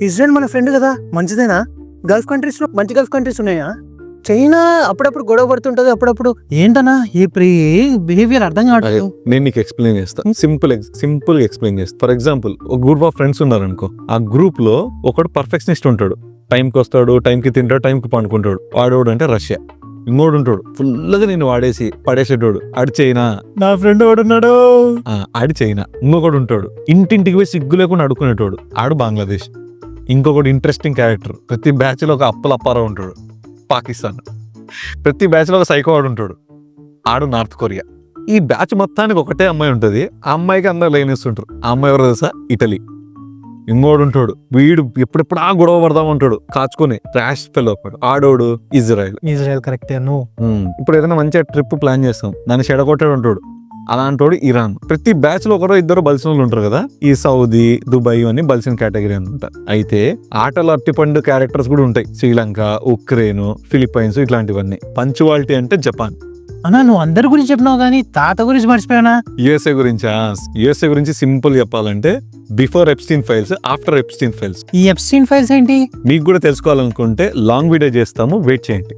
Israel మన friend కదా, మంచిదేనా? గల్ఫ్ కంట్రీస్ లో మంచి గల్ఫ్ కంట్రీస్ ఉన్నాయా? చైనా అప్పుడప్పుడు గొడవ పడుతుంటది, అప్పుడప్పుడు ఏంటనా ఈ బిహేవియర్ అర్థం కావట్లేదు. నేను నీకు ఎక్స్ప్లెయిన్ చేస్తా, సింపుల్ ఎక్స్ప్లెయిన్ చేస్తా. ఫర్ ఎగ్జాంపుల్, ఒక గ్రూప్ ఆఫ్ ఫ్రెండ్స్ ఉన్నారనుకో, ఆ గ్రూప్ లో ఒకడు పర్ఫెక్షనిస్ట్ ఉంటాడు, టైంకి వస్తాడు, టైంకి తింటాడు, టైంకి పండుకుంటాడు. వాడోడు అంటే రష్యా. ఇంకోడు ఉంటాడు ఫుల్గా నేను వాడేసి పడేసేటోడు, ఆడి చైనా. నా ఫ్రెండ్ వాడున్నాడు, ఆడి చైనా. ఇంకొకడు ఉంటాడు ఇంటింటికి పోయి సిగ్గు లేకుండా అడుక్కునేటోడు, ఆడు బంగ్లాదేశ్. ఇంకొకటి ఇంట్రెస్టింగ్ క్యారెక్టర్, ప్రతి బ్యాచ్ లో ఒక అప్పారావు ఉంటాడు, పాకిస్తాన్. ప్రతి బ్యాచ్ లో ఒక సైకో వాడు ఉంటాడు, ఆడు నార్త్ కొరియా. ఈ బ్యాచ్ మొత్తానికి ఒకటే అమ్మాయి ఉంటుంది, ఆ అమ్మాయికి అందరు లైన్ ఇస్తుంటారు. ఆ అమ్మాయి ఎవరు తెలుసా? ఇటలీ. ఇంకోడు ఉంటాడు, వీడు ఎప్పుడెప్పుడు ఆ గొడవ పడదాం ఉంటాడు, కాచుకొని ట్రాష్ ఫెలో. ఆడోడు ఇజ్రాయెల్. కరెక్టే. ఇప్పుడు ఏదైనా మంచిగా ట్రిప్ ప్లాన్ చేస్తాం, దాన్ని చెడగొట్టాడు ఉంటాడు, అలాంటోడు ఇరాన్. ప్రతి బ్యాచ్ లో ఒకరో ఇద్దరు బలిసిన వాళ్ళు ఉంటారు కదా, ఈ సౌదీ, దుబాయ్ అని బలిసిన కేటగిరీ అనమాట. అయితే ఆటలు అట్టిపండు క్యారెక్టర్స్ కూడా ఉంటాయి, శ్రీలంక, ఉక్రెయిన్, ఫిలిప్పైన్స్, ఇట్లాంటివన్నీ. పంచువాలిటీ అంటే జపాన్. అన్నా నువ్వు అందరి గురించి చెప్పినావు కానీ తాత గురించి మర్చిపోయానా? యుఎస్ఏ గురించి సింపుల్ చెప్పాలంటే, before Epstein files, after Epstein files. ఈ ఎప్స్టీన్ ఫైల్స్ ఏంటి? మీకు కూడా తెలుసుకోవాలనుకుంటే లాంగ్ వీడియో చేస్తాము, వెయిట్ చేయండి.